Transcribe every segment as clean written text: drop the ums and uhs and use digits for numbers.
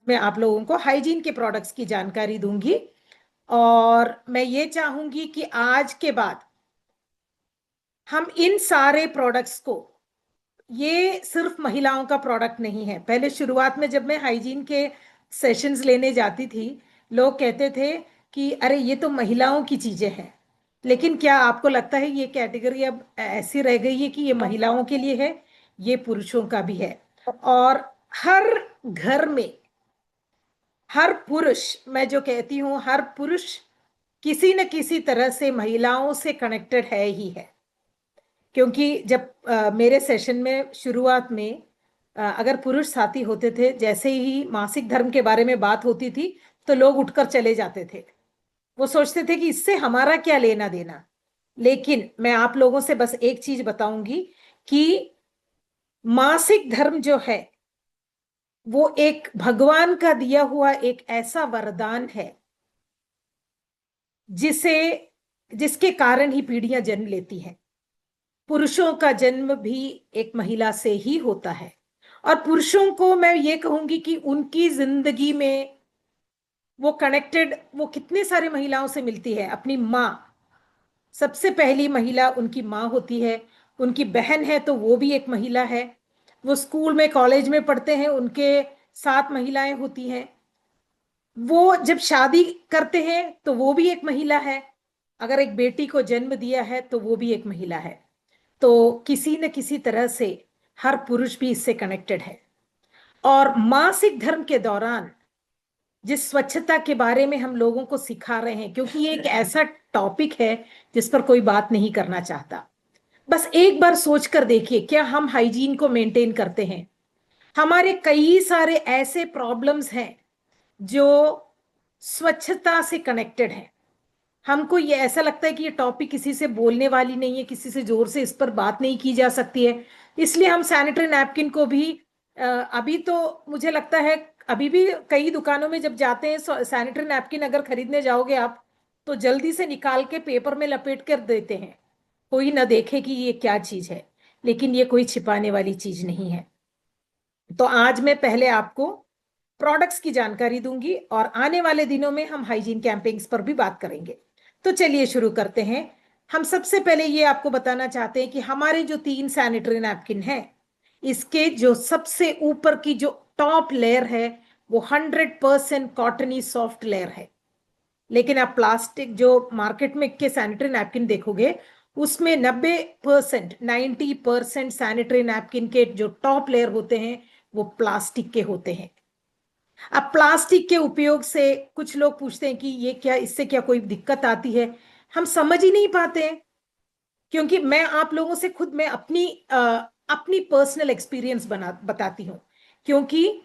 मैं आप लोगों को हाइजीन के प्रोडक्ट्स की जानकारी दूंगी। और मैं ये चाहूंगी कि आज के बाद हम इन सारे प्रोडक्ट्स को, ये सिर्फ महिलाओं का प्रोडक्ट नहीं है। पहले शुरुआत में जब मैं हाइजीन के सेशंस लेने जाती थी, लोग कहते थे कि अरे ये तो महिलाओं की चीजें हैं। लेकिन क्या आपको लगता है ये कैटेगरी अब ऐसी रह गई है कि ये महिलाओं के लिए है? ये पुरुषों का भी है। और हर घर में हर पुरुष, मैं जो कहती हूं हर पुरुष किसी न किसी तरह से महिलाओं से कनेक्टेड है ही है। क्योंकि जब मेरे सेशन में शुरुआत में अगर पुरुष साथी होते थे, जैसे ही मासिक धर्म के बारे में बात होती थी तो लोग उठकर चले जाते थे। वो सोचते थे कि इससे हमारा क्या लेना देना। लेकिन मैं आप लोगों से बस एक चीज बताऊंगी कि मासिक धर्म जो है वो एक भगवान का दिया हुआ एक ऐसा वरदान है जिसे जिसके कारण ही पीढ़ियां जन्म लेती हैं। पुरुषों का जन्म भी एक महिला से ही होता है। और पुरुषों को मैं ये कहूंगी कि उनकी जिंदगी में वो कनेक्टेड, वो कितने सारे महिलाओं से मिलती है। अपनी माँ, सबसे पहली महिला उनकी माँ होती है। उनकी बहन है तो वो भी एक महिला है। वो स्कूल में कॉलेज में पढ़ते हैं, उनके साथ महिलाएं होती हैं। वो जब शादी करते हैं तो वो भी एक महिला है। अगर एक बेटी को जन्म दिया है तो वो भी एक महिला है। तो किसी न किसी तरह से हर पुरुष भी इससे कनेक्टेड है। और मासिक धर्म के दौरान जिस स्वच्छता के बारे में हम लोगों को सिखा रहे हैं, क्योंकि ये एक ऐसा टॉपिक है जिस पर कोई बात नहीं करना चाहता। बस एक बार सोच कर देखिए, क्या हम हाइजीन को मेंटेन करते हैं? हमारे कई सारे ऐसे प्रॉब्लम्स हैं जो स्वच्छता से कनेक्टेड है। हमको ये ऐसा लगता है कि ये टॉपिक किसी से बोलने वाली नहीं है, किसी से जोर से इस पर बात नहीं की जा सकती है। इसलिए हम सैनिटरी नैपकिन को भी अभी तो मुझे लगता है अभी भी कई दुकानों में जब जाते हैं, सैनिटरी नैपकिन अगर खरीदने जाओगे आप, तो जल्दी से निकाल के पेपर में लपेट कर देते हैं, कोई ना देखे कि ये क्या चीज है। लेकिन ये कोई छिपाने वाली चीज नहीं है। तो आज मैं पहले आपको प्रोडक्ट्स की जानकारी दूंगी और आने वाले दिनों में हम हाइजीन कैंपेन्स पर भी बात करेंगे। तो चलिए शुरू करते हैं। हम सबसे पहले ये आपको बताना चाहते हैं कि हमारे जो 3 सैनिटरी नैपकिन है, इसके जो सबसे ऊपर की जो टॉप लेयर है वो 100% कॉटनी सॉफ्ट लेयर है। लेकिन आप प्लास्टिक जो मार्केट में के सैनिटरी नैपकिन देखोगे, उसमें 90% सैनिटरी नैपकिन के जो टॉप लेयर होते हैं वो प्लास्टिक के होते हैं। अब प्लास्टिक के उपयोग से कुछ लोग पूछते हैं कि ये क्या, इससे क्या कोई दिक्कत आती है? हम समझ ही नहीं पाते हैं। क्योंकि मैं आप लोगों से खुद मैं अपनी पर्सनल एक्सपीरियंस बताती हूँ। क्योंकि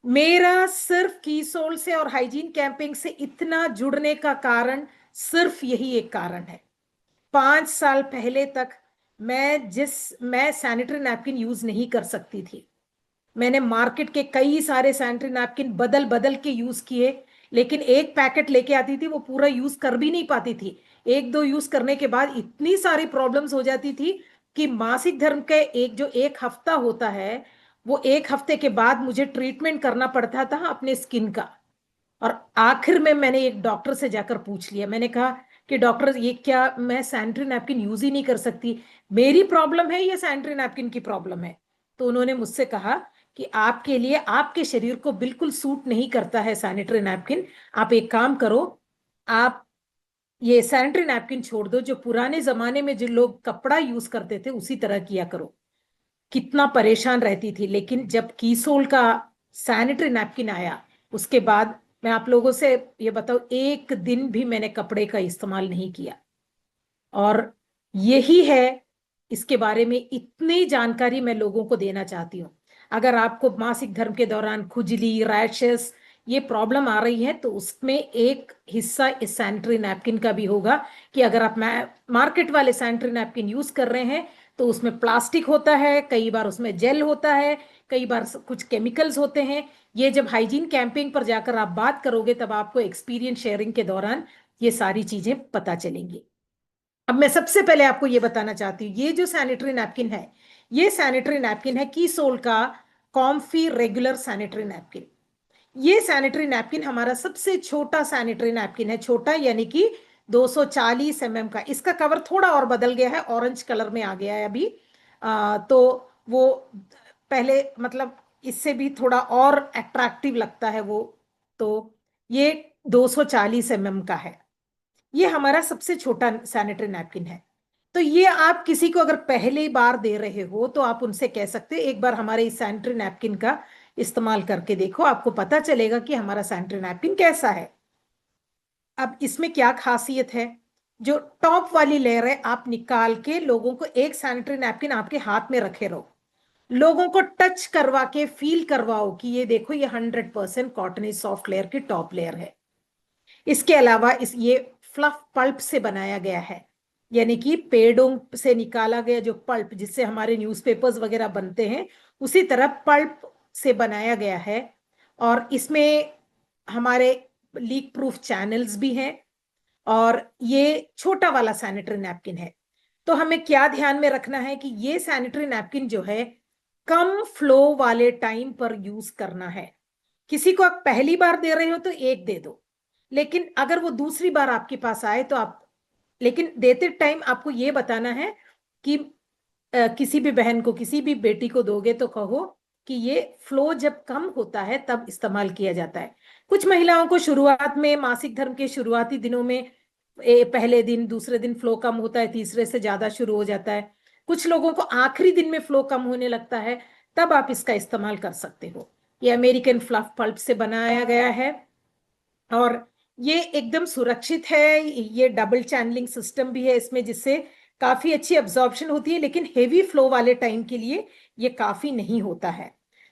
मेरा सिर्फ कीसोल से और हाइजीन कैंपिंग से इतना जुड़ने का कारण सिर्फ यही एक कारण है। 5 साल पहले तक मैं सैनिटरी नैपकिन यूज नहीं कर सकती थी। मैंने मार्केट के कई सारे सैनिटरी नैपकिन बदल बदल के यूज किए। लेकिन एक पैकेट लेके आती थी, वो पूरा यूज कर भी नहीं पाती थी। एक दो यूज करने के बाद इतनी सारी प्रॉब्लम्स हो जाती थी कि मासिक धर्म के एक हफ्ता होता है, वो एक हफ्ते के बाद मुझे ट्रीटमेंट करना पड़ता था अपने स्किन का। और आखिर में मैंने एक डॉक्टर से जाकर पूछ लिया। मैंने कहा कि डॉक्टर, ये क्या मैं सैनिटरी नैपकिन यूज ही नहीं कर सकती? मेरी प्रॉब्लम है या सैनिटरी नैपकिन की प्रॉब्लम है? तो उन्होंने मुझसे कहा कि आपके लिए, आपके शरीर को बिल्कुल सूट नहीं करता है सैनिटरी नैपकिन। आप एक काम करो, आप ये सैनिटरी नैपकिन छोड़ दो। जो पुराने जमाने में जो लोग कपड़ा यूज करते थे उसी तरह किया करो। कितना परेशान रहती थी। लेकिन जब कीसोल का सैनिटरी नैपकिन आया, उसके बाद मैं आप लोगों से ये बताऊं, एक दिन भी मैंने कपड़े का इस्तेमाल नहीं किया। और यही है, इसके बारे में इतनी जानकारी मैं लोगों को देना चाहती हूँ। अगर आपको मासिक धर्म के दौरान खुजली, रैशेस, ये प्रॉब्लम आ रही है, तो उसमें एक हिस्सा इस सैनिटरी नैपकिन का भी होगा। कि अगर आप मार्केट वाले सैनिटरी नैपकिन यूज कर रहे हैं तो उसमें प्लास्टिक होता है, कई बार उसमें जेल होता है, कई बार कुछ केमिकल्स होते हैं। ये जब हाइजीन कैंपिंग पर जाकर आप बात करोगे तब आपको एक्सपीरियंस शेयरिंग के दौरान ये सारी चीजें पता चलेंगी। अब मैं सबसे पहले आपको ये बताना चाहती हूँ, ये जो सैनिटरी नैपकिन है, ये सैनिटरी नैपकिन है कीसोल का कॉम्फी रेगुलर सैनिटरी नैपकिन। ये सैनिटरी नैपकिन हमारा सबसे छोटा सैनिटरी नैपकिन है, छोटा यानी कि 240 mm का। इसका कवर थोड़ा और बदल गया है, ऑरेंज कलर में आ गया है अभी। तो वो पहले मतलब इससे भी थोड़ा और अट्रैक्टिव लगता है वो। तो ये 240 mm का है। ये हमारा सबसे छोटा सैनिटरी नैपकिन है। तो ये आप किसी को अगर पहली बार दे रहे हो तो आप उनसे कह सकते हो एक बार हमारे इस सैनिटरी नैपकिन का इस्तेमाल करके देखो, आपको पता चलेगा कि हमारा सैनिटरी नैपकिन कैसा है। अब इसमें क्या खासियत है, जो टॉप वाली लेयर है आप निकाल के लोगों को एक सैनिटरी नैपकिन आपके हाथ में रखे रहो, लोगों को टच करवा के फील करवाओ कि ये देखो ये 100% कॉटन सॉफ्ट लेयर की टॉप लेयर है। इसके अलावा इस ये फ्लफ पल्प से बनाया गया है, यानी कि पेड़ों से निकाला गया जो पल्प जिससे हमारे न्यूज़पेपर्स वगैरह बनते हैं, उसी तरह पल्प से बनाया गया है। और इसमें हमारे लीक प्रूफ चैनल्स भी हैं। और ये छोटा वाला सैनिटरी नैपकिन है। तो हमें क्या ध्यान में रखना है कि ये सैनिटरी नैपकिन जो है कम फ्लो वाले टाइम पर यूज करना है। किसी को आप पहली बार दे रहे हो तो एक दे दो, लेकिन अगर वो दूसरी बार आपके पास आए तो आप, लेकिन देते टाइम आपको ये बताना है कि किसी भी बहन को किसी भी बेटी को दोगे तो कहो कि ये फ्लो जब कम होता है तब इस्तेमाल किया जाता है। कुछ महिलाओं को शुरुआत में मासिक धर्म के शुरुआती दिनों में पहले दिन दूसरे दिन फ्लो कम होता है, तीसरे से ज्यादा शुरू हो जाता है। कुछ लोगों को आखिरी दिन में फ्लो कम होने लगता है, तब आप इसका इस्तेमाल कर सकते हो। ये अमेरिकन फ्लफ पल्प से बनाया गया है और ये एकदम सुरक्षित है। ये डबल चैनलिंग सिस्टम भी है इसमें, जिससे काफी अच्छी अब्जॉर्प्शन होती है, लेकिन हेवी फ्लो वाले टाइम के लिए ये काफी नहीं होता है।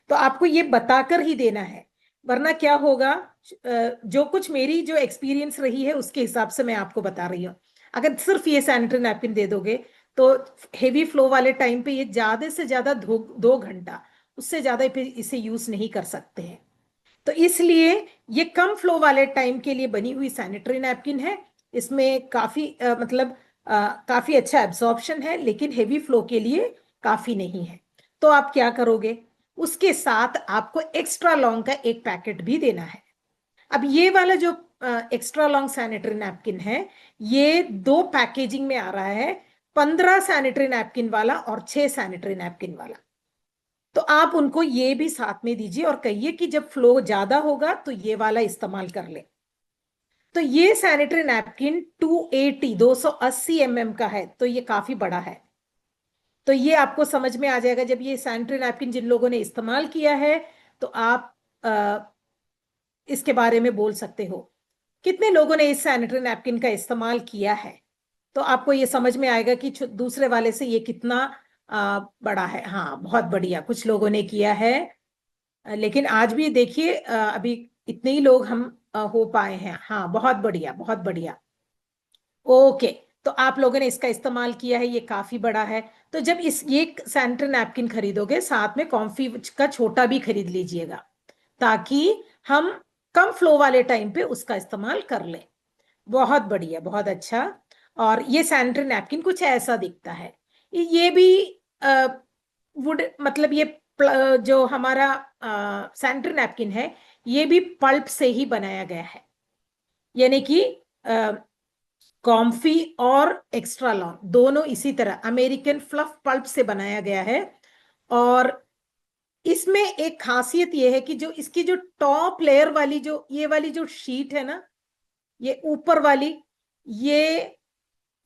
तो आपको ये बताकर ही देना है, वरना क्या होगा, जो कुछ मेरी जो एक्सपीरियंस रही है उसके हिसाब से मैं आपको बता रही हूँ। अगर सिर्फ ये सैनिटरी नैपकिन दे दोगे तो हेवी फ्लो वाले टाइम पे ये ज्यादा से ज्यादा 2 घंटा, उससे ज्यादा इसे यूज नहीं कर सकते हैं। तो इसलिए ये कम फ्लो वाले टाइम के लिए बनी हुई सैनिटरी नैपकिन है। इसमें काफी काफी अच्छा एब्जॉर्प्शन है, लेकिन हेवी फ्लो के लिए काफी नहीं है। तो आप क्या करोगे, उसके साथ आपको एक्स्ट्रा लॉन्ग का एक पैकेट भी देना है। अब ये वाला जो एक्स्ट्रा लॉन्ग सैनिटरी नैपकिन है, ये 2 पैकेजिंग में आ रहा है, 15 सैनिटरी नैपकिन वाला और 6 सैनिटरी नैपकिन वाला। तो आप उनको ये भी साथ में दीजिए और कहिए कि जब फ्लो ज्यादा होगा तो ये वाला इस्तेमाल कर ले। तो ये सैनिटरी नैपकिन 280 mm का है, तो ये काफी बड़ा है। तो ये आपको समझ में आ जाएगा जब ये सैनिटरी नैपकिन जिन लोगों ने इस्तेमाल किया है, तो आप इसके बारे में बोल सकते हो। कितने लोगों ने इस सैनिटरी नैपकिन का इस्तेमाल किया है, तो आपको ये समझ में आएगा कि दूसरे वाले से ये कितना बड़ा है। हाँ, बहुत बढ़िया, कुछ लोगों ने किया है। लेकिन आज भी देखिए अभी इतने ही लोग हम हो पाए हैं। हाँ, बहुत बढ़िया, बहुत बढ़िया। ओके, तो आप लोगों ने इसका इस्तेमाल किया है, ये काफी बड़ा है। तो जब इस ये सैनिटरी नैपकिन खरीदोगे, साथ में कॉम्फी का छोटा भी खरीद लीजिएगा, ताकि हम कम फ्लो वाले टाइम पे उसका इस्तेमाल कर लें। बहुत बढ़िया, बहुत अच्छा। और ये सैनिटरी नैपकिन कुछ ऐसा दिखता है। ये भी वुड मतलब ये जो हमारा सैनिटरी नैपकिन है, ये भी पल्प से ही बनाया गया है, यानी कि कॉम्फी और एक्स्ट्रा लॉन्ग दोनों इसी तरह अमेरिकन फ्लफ पल्प से बनाया गया है। और इसमें एक खासियत यह है कि जो इसकी जो टॉप लेयर वाली जो ये वाली जो शीट है ना, ये ऊपर वाली, ये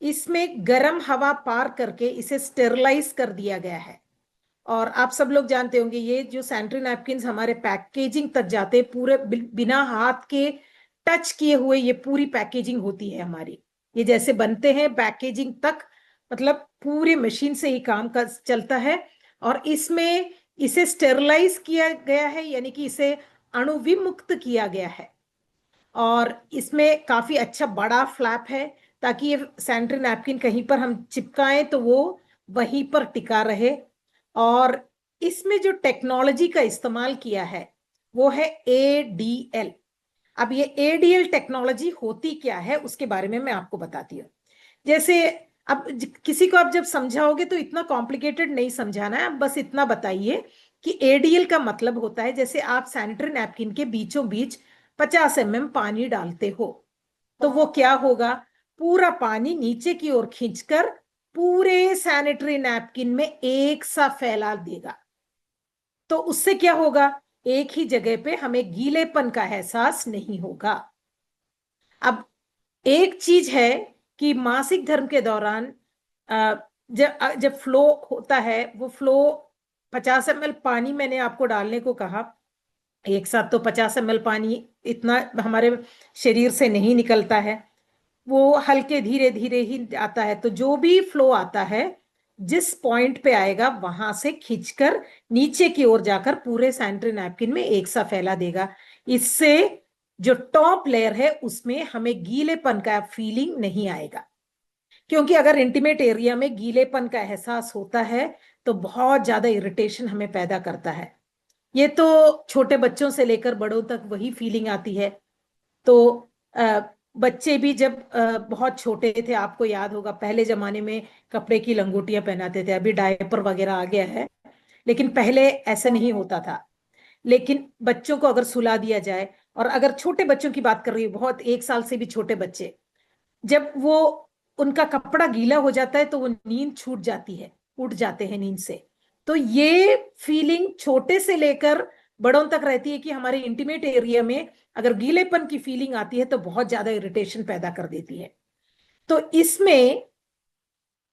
इसमें गर्म हवा पार करके इसे स्टेरलाइज कर दिया गया है। और आप सब लोग जानते होंगे ये जो सैनिटरी नैपकिन हमारे पैकेजिंग तक जाते हैं, पूरे बिना हाथ के टच किए हुए ये पूरी पैकेजिंग होती है हमारी। ये जैसे बनते हैं पैकेजिंग तक, मतलब पूरी मशीन से ही काम का चलता है। और इसमें इसे स्टेरलाइज किया गया है, यानी कि इसे अणु विमुक्त किया गया है। और इसमें काफी अच्छा बड़ा फ्लैप है, ताकि ये सैनिटरी नैपकिन कहीं पर हम चिपकाएं तो वो वहीं पर टिका रहे। और इसमें जो टेक्नोलॉजी का इस्तेमाल किया है वो है एडीएल। अब ये एडीएल टेक्नोलॉजी होती क्या है उसके बारे में मैं आपको बताती हूँ। जैसे अब किसी को आप जब समझाओगे तो इतना कॉम्प्लिकेटेड नहीं समझाना है, आप बस इतना बताइए कि एडीएल का मतलब होता है जैसे आप सैनिटरी नैपकिन के बीचों बीच 50 पानी डालते हो, तो वो क्या होगा, पूरा पानी नीचे की ओर खींचकर पूरे सैनिटरी नैपकिन में एक सा फैला देगा। तो उससे क्या होगा, एक ही जगह पे हमें गीलेपन का एहसास नहीं होगा। अब एक चीज है कि मासिक धर्म के दौरान जब जब फ्लो होता है, वो फ्लो 50 ml पानी मैंने आपको डालने को कहा, एक साथ तो 50 ml पानी इतना हमारे शरीर से नहीं निकलता है, वो हल्के धीरे धीरे ही आता है। तो जो भी फ्लो आता है जिस पॉइंट पे आएगा वहां से खींचकर नीचे की ओर जाकर पूरे सैनिटरी नैपकिन में एक सा फैला देगा। इससे जो टॉप लेयर है उसमें हमें गीलेपन का फीलिंग नहीं आएगा, क्योंकि अगर इंटीमेट एरिया में गीलेपन का एहसास होता है तो बहुत ज्यादा इरिटेशन हमें पैदा करता है। ये तो छोटे बच्चों से लेकर बड़ों तक वही फीलिंग आती है। तो अ, बच्चे भी जब बहुत छोटे थे, आपको याद होगा पहले जमाने में कपड़े की लंगोटियां पहनाते थे, अभी डायपर वगैरह आ गया है, लेकिन पहले ऐसा नहीं होता था। लेकिन बच्चों को अगर सुला दिया जाए, और अगर छोटे बच्चों की बात कर रही हूँ, बहुत 1 साल से भी छोटे बच्चे, जब वो उनका कपड़ा गीला हो जाता है तो वो नींद छूट जाती है, उठ जाते हैं नींद से। तो ये फीलिंग छोटे से लेकर बड़ों तक रहती है कि हमारे इंटीमेट एरिया में अगर गीलेपन की फीलिंग आती है तो बहुत ज्यादा इरिटेशन पैदा कर देती है। तो इसमें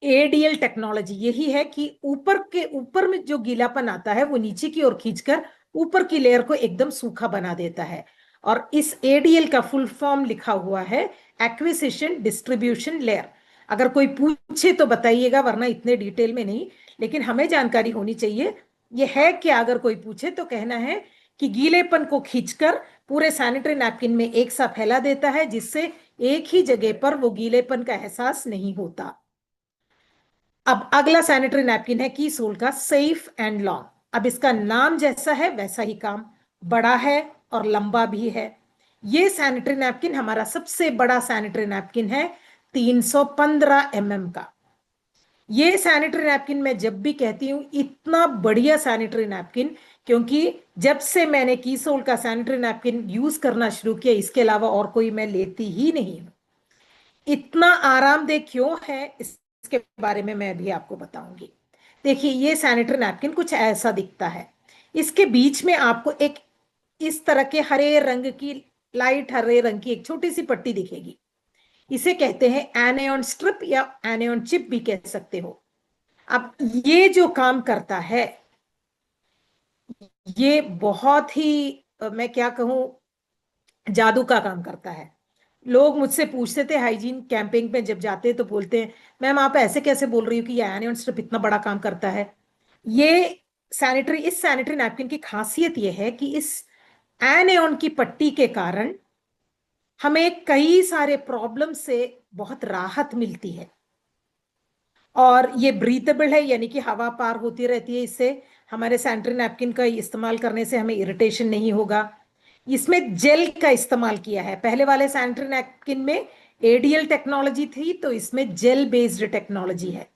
एडीएल टेक्नोलॉजी यही है कि ऊपर के ऊपर में जो गीलापन आता है वो नीचे की ओर खींचकर ऊपर की लेयर को एकदम सूखा बना देता है। और इस एडीएल का फुल फॉर्म लिखा हुआ है एक्विजिशन डिस्ट्रीब्यूशन लेयर। अगर कोई पूछे तो बताइएगा, वरना इतने डिटेल में नहीं, लेकिन हमें जानकारी होनी चाहिए। यह है कि अगर कोई पूछे तो कहना है कि गीलेपन को खींचकर पूरे सैनिटरी नैपकिन में एक सा फैला देता है, जिससे एक ही जगह पर वो गीलेपन का एहसास नहीं होता। अब अगला सैनिटरी नैपकिन है की सोल का सेफ एंड लॉन्ग। अब इसका नाम जैसा है वैसा ही काम, बड़ा है और लंबा भी है। ये सैनिटरी नैपकिन हमारा सबसे बड़ा सैनिटरी नैपकिन है, 315 का। ये सैनिटरी नैपकिन मैं जब भी कहती हूं इतना बढ़िया सैनिटरी नैपकिन, क्योंकि जब से मैंने कीसोल का सैनिटरी नैपकिन यूज करना शुरू किया, इसके अलावा और कोई मैं लेती ही नहीं हूं। इतना आरामदेह क्यों है इसके बारे में मैं भी आपको बताऊंगी। देखिए, ये सैनिटरी नैपकिन कुछ ऐसा दिखता है। इसके बीच में आपको एक इस तरह के हरे रंग की, लाइट हरे रंग की एक छोटी सी पट्टी दिखेगी। इसे कहते हैं एनायॉन स्ट्रिप या एनायॉन चिप भी कह सकते हो। अब ये जो काम करता है, ये बहुत ही मैं क्या कहूं, जादू का काम करता है। लोग मुझसे पूछते थे हाइजीन कैंपेन पे जब जाते हैं तो बोलते हैं, मैम आप ऐसे कैसे बोल रही हो कि ये एनियन स्ट्रिप इतना बड़ा काम करता है। ये इस सैनिटरी नैपकिन की खासियत ये है कि इस एनियन की पट्टी के कारण हमें कई सारे प्रॉब्लम से बहुत राहत मिलती है। और ये ब्रीथेबल है, यानी कि हवा पार होती रहती है। इससे हमारे सैनिटरी नैपकिन का इस्तेमाल करने से हमें इरिटेशन नहीं होगा। इसमें जेल का इस्तेमाल किया है, पहले वाले सैनिटरी नैपकिन में एडीएल टेक्नोलॉजी थी, तो इसमें जेल बेस्ड टेक्नोलॉजी है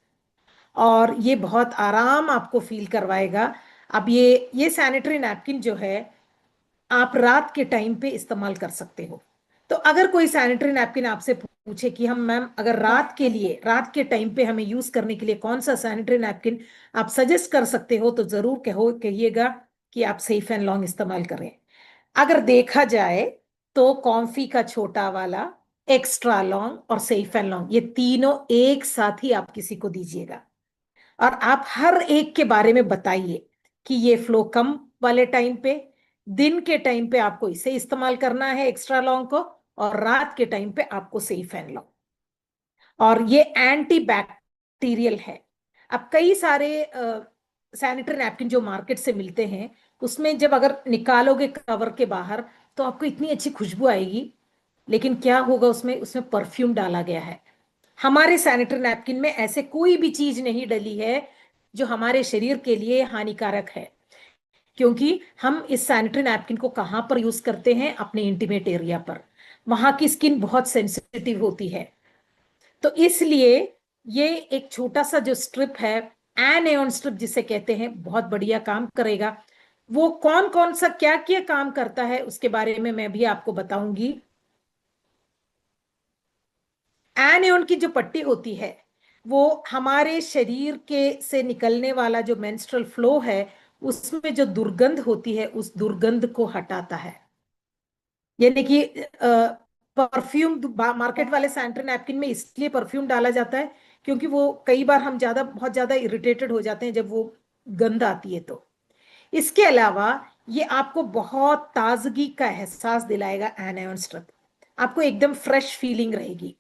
और ये बहुत आराम आपको फील करवाएगा। अब ये सैनिटरी नैपकिन जो है आप रात के टाइम पे इस्तेमाल कर सकते हो। तो अगर कोई सैनिटरी नैपकिन आपसे पूछे कि हम मैम अगर रात के लिए, रात के टाइम पे हमें यूज करने के लिए कौन सा सैनिटरी नैपकिन आप सजेस्ट कर सकते हो, तो जरूर कहिएगा कि आप सेफ एंड लॉन्ग इस्तेमाल करें। अगर देखा जाए तो कॉम्फी का छोटा वाला, एक्स्ट्रा लॉन्ग और सेफ एंड लॉन्ग, ये तीनों एक साथ ही आप किसी को दीजिएगा और आप हर एक के बारे में बताइए कि ये फ्लो कम वाले टाइम पे, दिन के टाइम पे आपको इसे इस्तेमाल करना है एक्स्ट्रा लॉन्ग को, और रात के टाइम पे आपको सेफ एंड लॉन्ग। और ये एंटी बैक्टीरियल है। अब कई सारे सैनिटरी नैपकिन जो मार्केट से मिलते हैं, उसमें जब अगर निकालोगे कवर के बाहर तो आपको इतनी अच्छी खुशबू आएगी, लेकिन क्या होगा, उसमें उसमें परफ्यूम डाला गया है। हमारे सैनिटरी नैपकिन में ऐसे कोई भी चीज नहीं डली है जो हमारे शरीर के लिए हानिकारक है, क्योंकि हम इस सैनिटरी नैपकिन को कहां पर यूज करते हैं, अपने इंटीमेट एरिया पर। वहां की स्किन बहुत सेंसिटिव होती है, तो इसलिए ये एक छोटा सा जो स्ट्रिप है एनेओन स्ट्रिप जिसे कहते हैं, बहुत बढ़िया काम करेगा। वो कौन कौन सा क्या क्या काम करता है उसके बारे में मैं भी आपको बताऊंगी। एनियन की जो पट्टी होती है वो हमारे शरीर के से निकलने वाला जो मेंस्ट्रुअल फ्लो है उसमें जो दुर्गंध होती है उस दुर्गंध को हटाता है। यानी कि परफ्यूम, मार्केट वाले सैनिटरी नैपकिन में इसलिए परफ्यूम डाला जाता है क्योंकि वो कई बार हम बहुत ज्यादा इरिटेटेड हो जाते हैं जब वो गंध आती है। तो इसके अलावा ये आपको बहुत ताजगी का एहसास दिलाएगा एनायन स्ट्रिप, आपको एकदम फ्रेश फीलिंग रहेगी।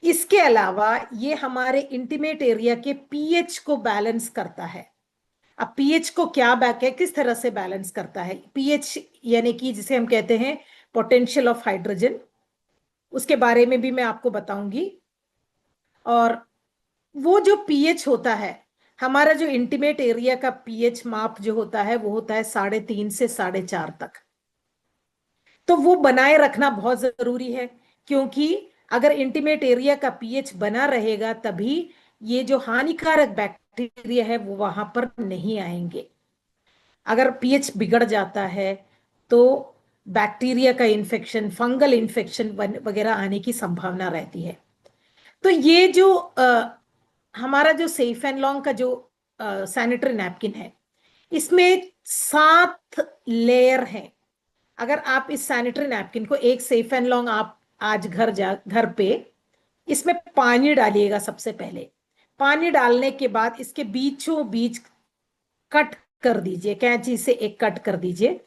इसके अलावा ये हमारे इंटीमेट एरिया के पीएच को बैलेंस करता है। अब पीएच को क्या बैक है, किस तरह से बैलेंस करता है पीएच, यानी कि जिसे हम कहते हैं पोटेंशियल ऑफ हाइड्रोजन, उसके बारे में भी मैं आपको बताऊंगी। और वो जो पीएच होता है, हमारा जो इंटीमेट एरिया का पीएच माप जो होता है वो होता है 3.5 से 4.5 तक। तो वो बनाए रखना बहुत जरूरी है, क्योंकि अगर इंटीमेट एरिया का पीएच बना रहेगा तभी ये जो हानिकारक बैक्टीरिया है वो वहां पर नहीं आएंगे। अगर पीएच बिगड़ जाता है तो बैक्टीरिया का इन्फेक्शन, फंगल इन्फेक्शन वगैरह आने की संभावना रहती है। तो ये जो हमारा जो सेफ एंड लॉन्ग का जो सैनिटरी नैपकिन है इसमें 7 लेयर हैं। अगर आप इस सैनिटरी नैपकिन को, एक सेफ एंड लॉन्ग आप आज घर पे इसमें पानी डालिएगा। सबसे पहले पानी डालने के बाद इसके बीचों बीच कट कर दीजिए, कैंची से एक कट कर दीजिए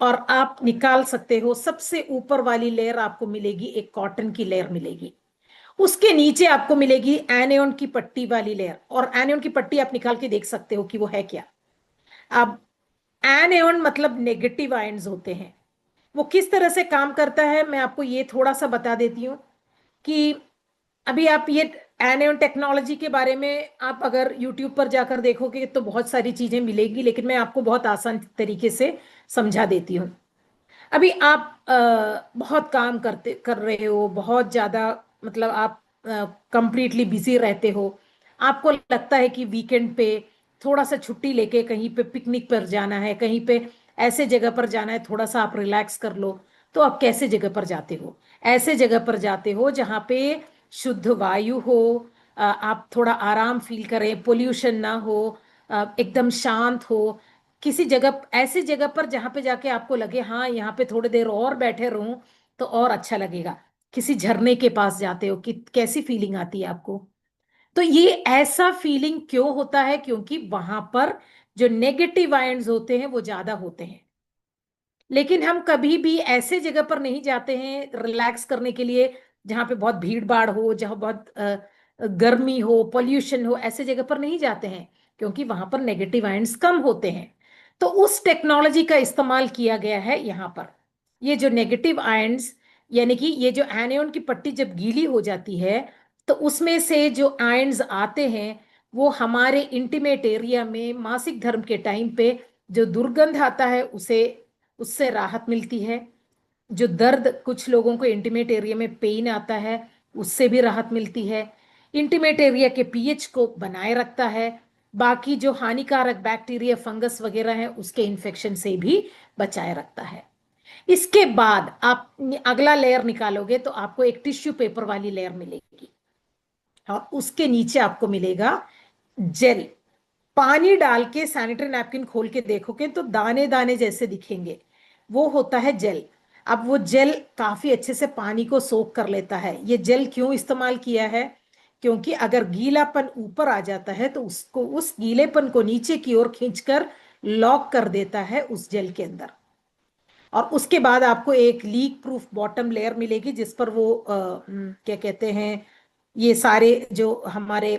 और आप निकाल सकते हो। सबसे ऊपर वाली लेयर आपको मिलेगी, एक कॉटन की लेयर मिलेगी। उसके नीचे आपको मिलेगी एनियन की पट्टी वाली लेयर, और एनियन की पट्टी आप निकाल के देख सकते हो कि वो है क्या। अब एनियन मतलब नेगेटिव आयंस होते हैं। वो किस तरह से काम करता है मैं आपको ये थोड़ा सा बता देती हूँ कि अभी आप ये एनियन टेक्नोलॉजी के बारे में आप अगर यूट्यूब पर जाकर देखोगे तो बहुत सारी चीजें मिलेगी, लेकिन मैं आपको बहुत आसान तरीके से समझा देती हूँ। अभी आप बहुत काम कर रहे हो, बहुत ज्यादा, मतलब आप कंप्लीटली बिजी रहते हो। आपको लगता है कि वीकेंड पे थोड़ा सा छुट्टी लेके कहीं पे पिकनिक पर जाना है, कहीं पे ऐसे जगह पर जाना है, थोड़ा सा आप रिलैक्स कर लो। तो आप कैसे जगह पर जाते हो? ऐसे जगह पर जाते हो जहाँ पे शुद्ध वायु हो, आप थोड़ा आराम फील करें, पोल्यूशन ना हो, एकदम शांत हो। किसी जगह, ऐसी जगह पर जहां पे जाके आपको लगे हाँ यहाँ पे थोड़ी देर और बैठे रहूं तो और अच्छा लगेगा। किसी झरने के पास जाते हो कि कैसी फीलिंग आती है आपको? तो ये ऐसा फीलिंग क्यों होता है? क्योंकि वहां पर जो नेगेटिव आयंस होते हैं वो ज्यादा होते हैं। लेकिन हम कभी भी ऐसे जगह पर नहीं जाते हैं रिलैक्स करने के लिए जहां पे बहुत भीड़ भाड़ हो, जहां बहुत गर्मी हो, पोल्यूशन हो, ऐसे जगह पर नहीं जाते हैं क्योंकि वहां पर नेगेटिव आयंस कम होते हैं। तो उस टेक्नोलॉजी का इस्तेमाल किया गया है यहाँ पर। ये जो नेगेटिव आयंस, यानी कि ये जो एनियन की पट्टी जब गीली हो जाती है तो उसमें से जो आयंस आते हैं वो हमारे इंटीमेट एरिया में मासिक धर्म के टाइम पे जो दुर्गंध आता है उसे, उससे राहत मिलती है। जो दर्द, कुछ लोगों को इंटीमेट एरिया में पेन आता है, उससे भी राहत मिलती है। इंटीमेट एरिया के पीएच को बनाए रखता है। बाकी जो हानिकारक बैक्टीरिया, फंगस वगैरह है उसके इन्फेक्शन से भी बचाए रखता है। इसके बाद आप अगला लेयर निकालोगे तो आपको एक टिश्यू पेपर वाली लेयर मिलेगी और उसके नीचे आपको मिलेगा जेल। पानी डाल के सैनिटरी नैपकिन खोल के देखोगे तो दाने दाने जैसे दिखेंगे, वो होता है जेल। अब वो जेल काफी अच्छे से पानी को सोख कर लेता है। ये जेल क्यों इस्तेमाल किया है? क्योंकि अगर गीलापन ऊपर आ जाता है तो उसको, उस गीलेपन को नीचे की ओर खींचकर लॉक कर देता है उस जेल के अंदर। और उसके बाद आपको एक लीक प्रूफ बॉटम लेयर मिलेगी जिस पर वो क्या कहते हैं, ये सारे जो हमारे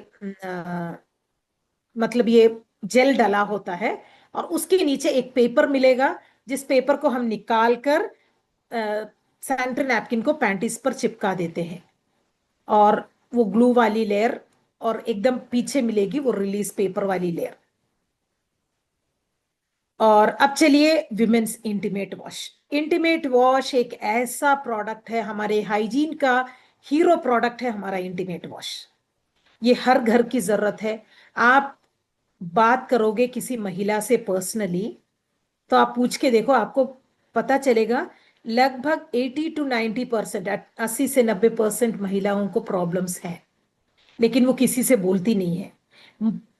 मतलब ये जेल डला होता है। और उसके नीचे एक पेपर मिलेगा जिस पेपर को हम निकाल कर सैनिटरी नैपकिन को पैंटीज पर चिपका देते हैं। और वो ग्लू वाली लेयर, और एकदम पीछे मिलेगी वो रिलीज पेपर वाली लेयर। और अब चलिए women's intimate wash. Intimate wash एक ऐसा प्रोडक्ट है, हमारे हाइजीन का हीरो प्रोडक्ट है हमारा इंटीमेट वॉश। ये हर घर की जरूरत है। आप बात करोगे किसी महिला से पर्सनली, तो आप पूछ के देखो, आपको पता चलेगा लगभग 80 to 90%, 80 से 90% महिलाओं को प्रॉब्लम्स है, लेकिन वो किसी से बोलती नहीं है।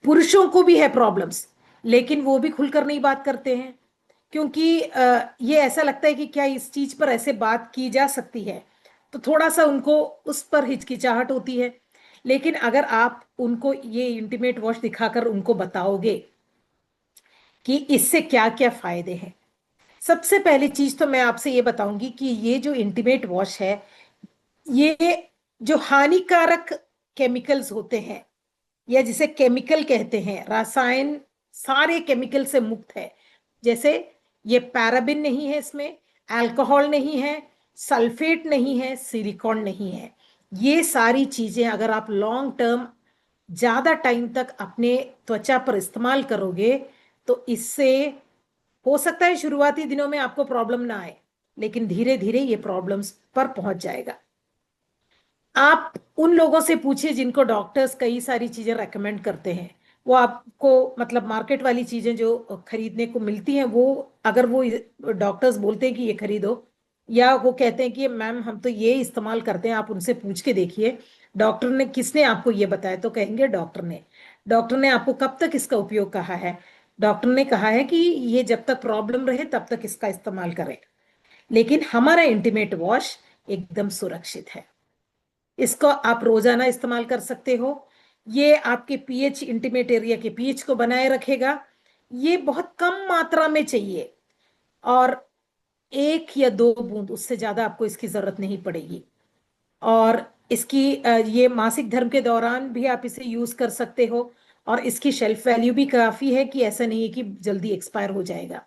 पुरुषों को भी है प्रॉब्लम्स, लेकिन वो भी खुलकर नहीं बात करते हैं, क्योंकि ये ऐसा लगता है कि क्या इस चीज पर ऐसे बात की जा सकती है, तो थोड़ा सा उनको उस पर हिचकिचाहट होती है। लेकिन अगर आप उनको ये इंटीमेट वॉश दिखाकर उनको बताओगे कि इससे क्या क्या फायदे हैं, सबसे पहली चीज तो मैं आपसे ये बताऊंगी कि ये जो इंटीमेट वॉश है, ये जो हानिकारक केमिकल्स होते हैं, या जिसे केमिकल कहते हैं, रसायन, सारे केमिकल से मुक्त है। जैसे ये पैराबिन नहीं है, इसमें अल्कोहल नहीं है, सल्फेट नहीं है, सिलिकॉन नहीं है। ये सारी चीजें अगर आप लॉन्ग टर्म, ज्यादा टाइम तक अपने त्वचा पर इस्तेमाल करोगे, तो इससे हो सकता है शुरुआती दिनों में आपको प्रॉब्लम ना आए, लेकिन धीरे धीरे ये प्रॉब्लम्स पर पहुंच जाएगा। आप उन लोगों से पूछिए जिनको डॉक्टर्स कई सारी चीजें रेकमेंड करते हैं, वो आपको मतलब मार्केट वाली चीजें जो खरीदने को मिलती हैं, वो अगर वो डॉक्टर्स बोलते हैं कि ये खरीदो, या वो कहते हैं कि मैम हम तो ये इस्तेमाल करते हैं, आप उनसे पूछ के देखिए डॉक्टर ने किसने आपको ये बताया, तो कहेंगे डॉक्टर ने। डॉक्टर ने आपको कब तक इसका उपयोग कहा है? डॉक्टर ने कहा है कि ये जब तक प्रॉब्लम रहे तब तक इसका इस्तेमाल करें। लेकिन हमारा इंटीमेट वॉश एकदम सुरक्षित है, इसको आप रोजाना इस्तेमाल कर सकते हो। ये आपके पीएच, इंटीमेट एरिया के पीएच को बनाए रखेगा। ये बहुत कम मात्रा में चाहिए, और 1 या 2 बूंद, उससे ज्यादा आपको इसकी जरूरत नहीं पड़ेगी। और इसकी ये मासिक धर्म के दौरान भी आप इसे यूज कर सकते हो, और इसकी शेल्फ वैल्यू भी काफी है, कि ऐसा नहीं है कि जल्दी एक्सपायर हो जाएगा।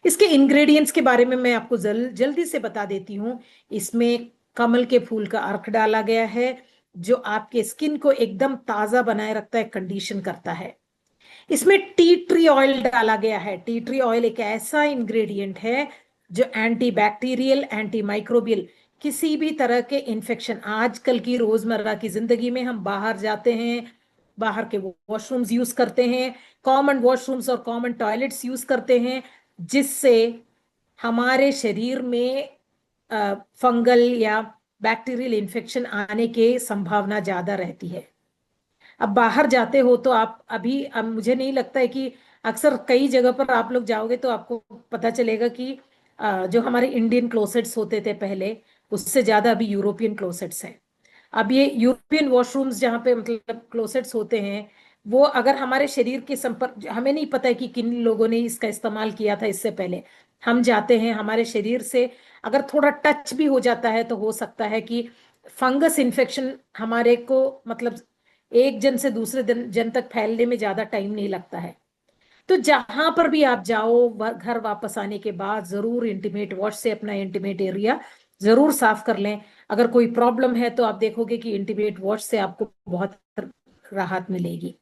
इसके इंग्रेडिएंट्स के बारे में मैं आपको जल्दी से बता देती हूँ। इसमें कमल के फूल का अर्क डाला गया है, जो आपके स्किन को एकदम ताजा बनाए रखता है, कंडीशन करता है। इसमें टी ट्री ऑयल डाला गया है। टी ट्री ऑयल एक ऐसा इंग्रेडिएंट है जो एंटी बैक्टीरियल, एंटी माइक्रोबियल, किसी भी तरह के इन्फेक्शन, आजकल की रोजमर्रा की जिंदगी में हम बाहर जाते हैं, बाहर के वॉशरूम्स यूज करते हैं, कॉमन वॉशरूम्स और कॉमन टॉयलेट्स यूज करते हैं, जिससे हमारे शरीर में फंगल या बैक्टीरियल इन्फेक्शन आने के संभावना ज्यादा रहती है। अब बाहर जाते हो तो आप अभी, अब मुझे नहीं लगता है कि, अक्सर कई जगह पर आप लोग जाओगे तो आपको पता चलेगा कि जो हमारे इंडियन क्लोसेट्स होते थे पहले, उससे ज्यादा अभी यूरोपियन क्लोसेट्स हैं। अब ये यूरोपियन वॉशरूम्स जहाँ पे मतलब क्लोसेट्स होते हैं, वो अगर हमारे शरीर के संपर्क, हमें नहीं पता है कि किन लोगों ने इसका इस्तेमाल किया था इससे पहले, हम जाते हैं, हमारे शरीर से अगर थोड़ा टच भी हो जाता है तो हो सकता है कि फंगस इन्फेक्शन हमारे को, मतलब एक जन से दूसरे जन तक फैलने में ज्यादा टाइम नहीं लगता है। तो जहां पर भी आप जाओ, घर वापस आने के बाद जरूर इंटीमेट वॉश से अपना इंटीमेट एरिया जरूर साफ कर लें। अगर कोई प्रॉब्लम है तो आप देखोगे कि इंटीमेट वॉश से आपको बहुत राहत मिलेगी।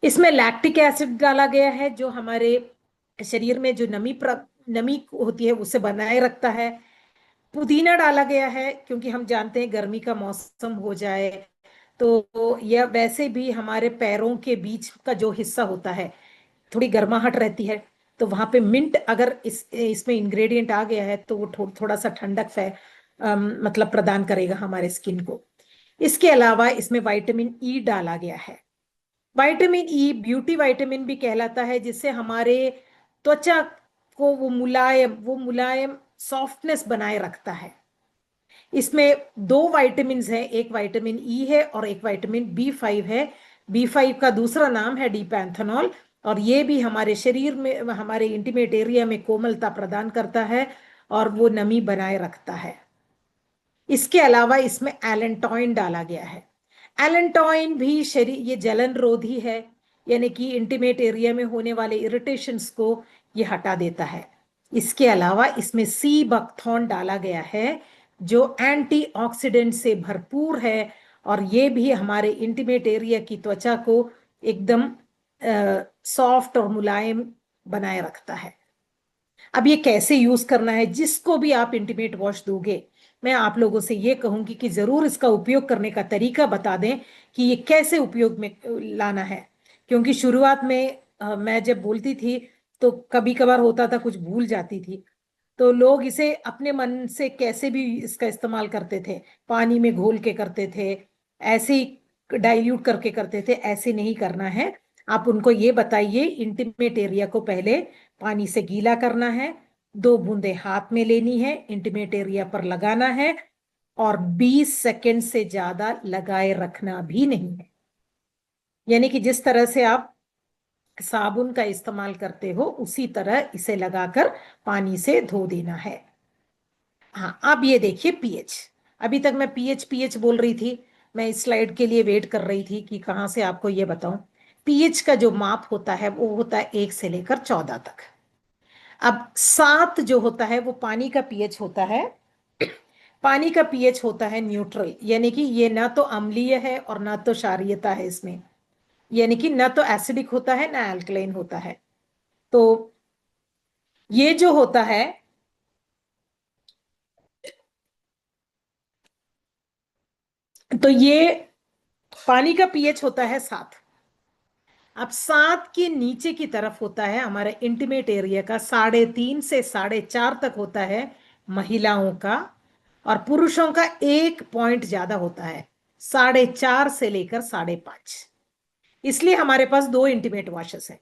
इसमें लैक्टिक एसिड डाला गया है, जो हमारे शरीर में जो नमी होती है उसे बनाए रखता है। पुदीना डाला गया है, क्योंकि हम जानते हैं गर्मी का मौसम हो जाए तो यह वैसे भी हमारे पैरों के बीच का जो हिस्सा होता है, थोड़ी गर्माहट रहती है, तो वहां पे मिंट अगर इसमें इंग्रेडिएंट आ गया है तो वो थोड़ा सा ठंडक मतलब प्रदान करेगा हमारे स्किन को। इसके अलावा इसमें विटामिन ई डाला गया है। विटामिन ई ब्यूटी विटामिन भी कहलाता है, जिससे हमारे त्वचा को वो मुलायम सॉफ्टनेस बनाए रखता है। इसमें 2 विटामिन हैं, एक विटामिन ई है और एक विटामिन B5 है। B5 का दूसरा नाम है डीपैंथेनॉल, और ये भी हमारे शरीर में, हमारे इंटीमेट एरिया में कोमलता प्रदान करता है और वो नमी बनाए रखता है। इसके अलावा इसमें एलेंटॉइन डाला गया है। एलेंटॉइन भी शरीर, ये जलन रोधी है, यानी कि इंटीमेट एरिया में होने वाले इरिटेशंस को ये हटा देता है। इसके अलावा इसमें सी बकथॉर्न डाला गया है, जो एंटीऑक्सीडेंट से भरपूर है, और ये भी हमारे इंटीमेट एरिया की त्वचा को एकदम सॉफ्ट और मुलायम बनाए रखता है। अब ये कैसे यूज करना है, जिसको भी आप इंटीमेट वॉश दोगे, मैं आप लोगों से ये कहूंगी कि जरूर इसका उपयोग करने का तरीका बता दें कि ये कैसे उपयोग में लाना है। क्योंकि शुरुआत में मैं जब बोलती थी तो कभी कभार होता था कुछ भूल जाती थी, तो लोग इसे अपने मन से कैसे भी इसका इस्तेमाल करते थे, पानी में घोल के करते थे, ऐसे ही डाइल्यूट करके करते थे। ऐसे नहीं करना है। आप उनको ये बताइए, इंटीमेट एरिया को पहले पानी से गीला करना है, 2 बूंदे हाथ में लेनी है, इंटीमेट एरिया पर लगाना है, और 20 सेकंड से ज्यादा लगाए रखना भी नहीं है। यानी कि जिस तरह से आप साबुन का इस्तेमाल करते हो उसी तरह इसे लगाकर पानी से धो देना है। हाँ, अब ये देखिए पीएच। अभी तक मैं पीएच पीएच बोल रही थी, मैं इस स्लाइड के लिए वेट कर रही थी कि कहाँ से आपको ये बताऊं। पीएच का जो माप होता है वो होता है 1 से लेकर 14 तक। अब 7 जो होता है वो पानी का पीएच होता है। पानी का पीएच होता है न्यूट्रल, यानी कि ये ना तो अम्लीय है और ना तो क्षारीयता है इसमें, यानी कि ना तो एसिडिक होता है ना अल्कलाइन होता है। तो ये जो होता है, तो ये पानी का पीएच होता है 7। अब 7 के नीचे की तरफ होता है हमारे इंटीमेट एरिया का 3.5 से 4.5 तक होता है महिलाओं का, और पुरुषों का 1 पॉइंट ज्यादा होता है, 4.5 से लेकर 5.5। इसलिए हमारे पास 2 इंटीमेट वॉशेस हैं।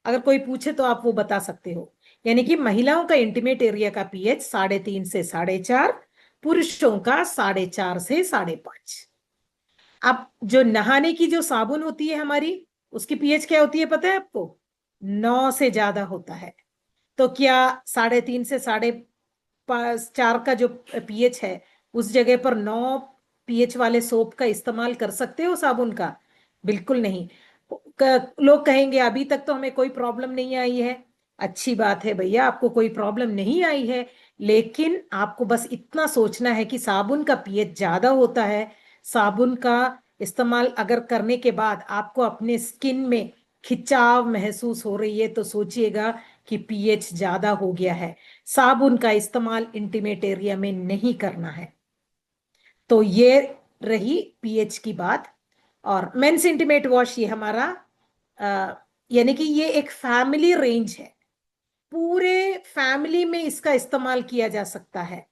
अगर कोई पूछे तो आप वो बता सकते हो। यानी कि महिलाओं का इंटीमेट एरिया का पीएच 3.5 से 4.5, पुरुषों का 4.5 से 5.5। अब जो नहाने की जो साबुन होती है हमारी, उसकी पीएच क्या होती है पता है आपको? 9 से ज्यादा होता है। तो क्या 3.5 से 4.5 का जो पीएच है उस जगह पर 9 पीएच वाले सोप का इस्तेमाल कर सकते हो साबुन का? बिल्कुल नहीं। लोग कहेंगे अभी तक तो हमें कोई प्रॉब्लम नहीं आई है। अच्छी बात है भैया, आपको कोई प्रॉब्लम नहीं आई है, लेकिन आपको बस इतना सोचना है कि साबुन का पीएच ज्यादा होता है। साबुन का इस्तेमाल अगर करने के बाद आपको अपने स्किन में खिंचाव महसूस हो रही है तो सोचिएगा कि पीएच ज्यादा हो गया है। साबुन का इस्तेमाल इंटीमेट एरिया में नहीं करना है। तो ये रही पीएच की बात। और मेंस इंटीमेट वॉश ये हमारा यानी कि ये एक फैमिली रेंज है, पूरे फैमिली में इसका इस्तेमाल किया जा सकता है।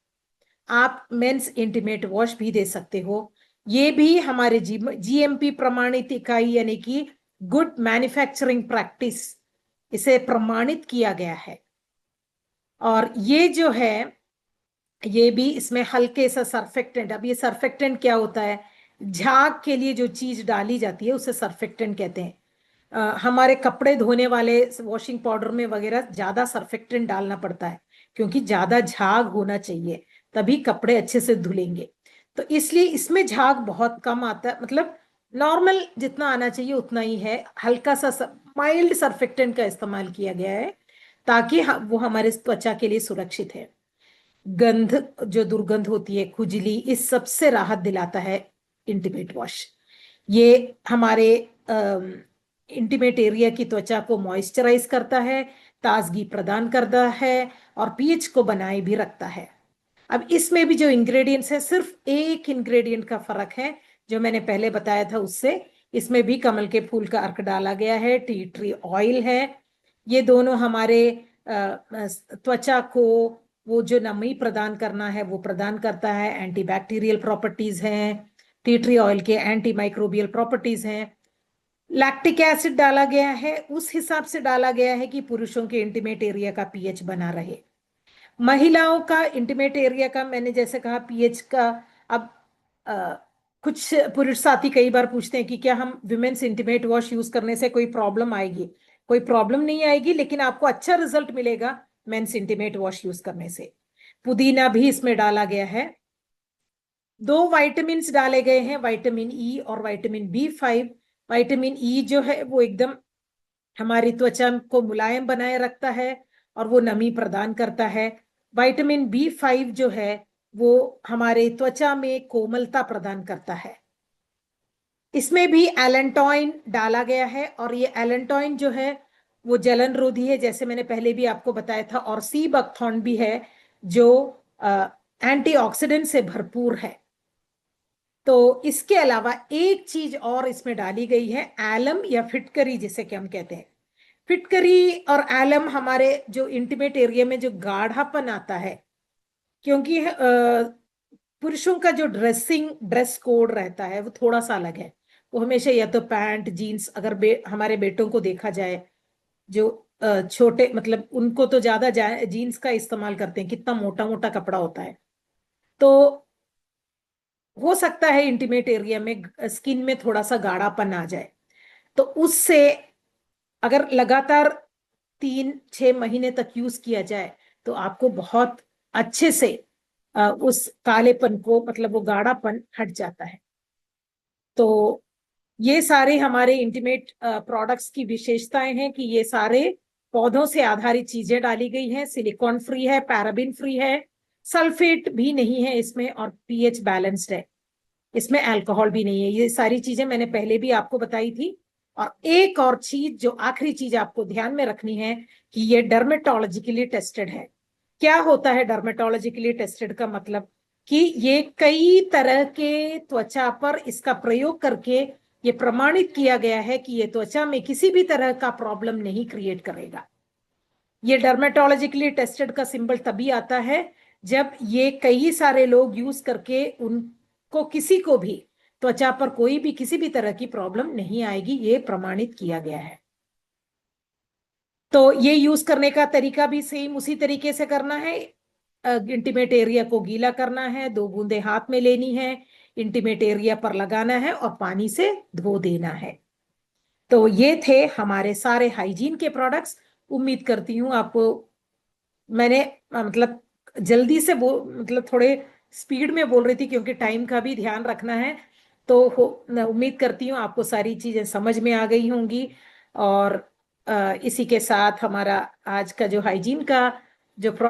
आप मेंस इंटीमेट वॉश भी दे सकते हो। ये भी हमारे जीएमपी प्रमाणित इकाई यानी कि गुड मैन्युफैक्चरिंग प्रैक्टिस, इसे प्रमाणित किया गया है। और ये जो है, ये भी इसमें हल्के सा सर्फेक्टेंट, अब ये सर्फेक्टेंट क्या होता है? झाग के लिए जो चीज डाली जाती है उसे सर्फेक्टेंट कहते हैं। हमारे कपड़े धोने वाले वॉशिंग पाउडर में वगैरह ज्यादा सर्फेक्टेंट डालना पड़ता है, क्योंकि ज्यादा झाग होना चाहिए, तभी कपड़े अच्छे से धुलेंगे। तो इसलिए इसमें झाग बहुत कम आता है, मतलब नॉर्मल जितना आना चाहिए उतना ही है। हल्का सा माइल्ड सर्फेक्टेंट का इस्तेमाल किया गया है ताकि वो हमारे त्वचा के लिए सुरक्षित है। गंध, जो दुर्गंध होती है, खुजली, इस सब से राहत दिलाता है इंटीमेट वॉश। ये हमारे इंटीमेट एरिया की त्वचा को मॉइस्चराइज करता है, ताजगी प्रदान करता है, और पीएच को बनाए भी रखता है। अब इसमें भी जो इंग्रेडिएंट्स है, सिर्फ एक इंग्रेडिएंट का फर्क है जो मैंने पहले बताया था उससे। इसमें भी कमल के फूल का अर्क डाला गया है, टी ट्री ऑयल है। ये दोनों हमारे त्वचा को वो जो नमी प्रदान करना है वो प्रदान करता है। एंटीबैक्टीरियल प्रॉपर्टीज हैं, टी ट्री ऑयल के एंटी माइक्रोबियल प्रॉपर्टीज हैं। लैक्टिक एसिड डाला गया है, उस हिसाब से डाला गया है कि पुरुषों के इंटीमेट एरिया का पीएच बना रहे। महिलाओं का इंटीमेट एरिया का मैंने जैसे कहा पीएच का। अब अ, कुछ पुरुष साथी कई बार पूछते हैं कि क्या हम विमेन्स इंटीमेट वॉश यूज करने से कोई प्रॉब्लम आएगी? कोई प्रॉब्लम नहीं आएगी, लेकिन आपको अच्छा रिजल्ट मिलेगा मेंस इंटीमेट वॉश यूज करने से। पुदीना भी इसमें डाला गया है। 2 विटामिन डाले गए हैं, विटामिन ई और विटामिन B5। विटामिन ई जो है वो एकदम हमारी त्वचा को मुलायम बनाए रखता है और वो नमी प्रदान करता है। विटामिन B5 जो है वो हमारे त्वचा में कोमलता प्रदान करता है। इसमें भी एलेंटोइन डाला गया है, और ये एलेंटोइन जो है वो जलन रोधी है, जैसे मैंने पहले भी आपको बताया था, और सी बकथॉर्न भी है जो एंटीऑक्सीडेंट से भरपूर है। तो इसके अलावा एक चीज और इसमें डाली गई है, एलम या फिटकरी जिसे कि हम कहते हैं। फिटकरी और एलम हमारे जो इंटीमेट एरिया में जो गाढ़ापन आता है, क्योंकि पुरुषों का जो ड्रेस कोड रहता है वो थोड़ा सा अलग है। वो हमेशा या तो पैंट जीन्स, अगर हमारे बेटों को देखा जाए जो छोटे, मतलब उनको तो ज्यादा जीन्स का इस्तेमाल करते हैं, कितना मोटा मोटा कपड़ा होता है। तो हो सकता है इंटीमेट एरिया में स्किन में थोड़ा सा गाढ़ापन आ जाए, तो उससे अगर लगातार 3-6 महीने तक यूज किया जाए तो आपको बहुत अच्छे से उस कालेपन को, मतलब वो गाढ़ापन हट जाता है। तो ये सारे हमारे इंटीमेट प्रोडक्ट्स की विशेषताएं हैं कि ये सारे पौधों से आधारित चीजें डाली गई हैं, सिलिकॉन फ्री है, पैराबिन फ्री है, सल्फेट भी नहीं है इसमें, और पीएच बैलेंस्ड है, इसमें अल्कोहल भी नहीं है। ये सारी चीजें मैंने पहले भी आपको बताई थी। और एक और चीज, जो आखिरी चीज आपको ध्यान में रखनी है, कि ये डर्मेटोलॉजिकली टेस्टेड है। क्या होता है डर्मेटोलॉजिकली टेस्टेड का मतलब? कि ये कई तरह के त्वचा पर इसका प्रयोग करके ये प्रमाणित किया गया है कि ये त्वचा में किसी भी तरह का प्रॉब्लम नहीं क्रिएट करेगा। ये डर्मेटोलॉजिकली टेस्टेड का सिंबल तभी आता है जब ये कई सारे लोग यूज करके उनको किसी को भी त्वचा पर कोई भी किसी भी तरह की प्रॉब्लम नहीं आएगी, ये प्रमाणित किया गया है। तो ये यूज करने का तरीका भी सेम उसी तरीके से करना है। इंटीमेट एरिया को गीला करना है, 2 बूंदे हाथ में लेनी है, इंटीमेट एरिया पर लगाना है और पानी से धो देना है। तो ये थे हमारे सारे हाइजीन के प्रोडक्ट्स। उम्मीद करती हूँ आपको, मैंने मतलब जल्दी से मतलब थोड़े स्पीड में बोल रही थी क्योंकि टाइम का भी ध्यान रखना है। तो उम्मीद करती हूँ आपको सारी चीजें समझ में आ गई होंगी। और इसी के साथ हमारा आज का जो हाइजीन का जो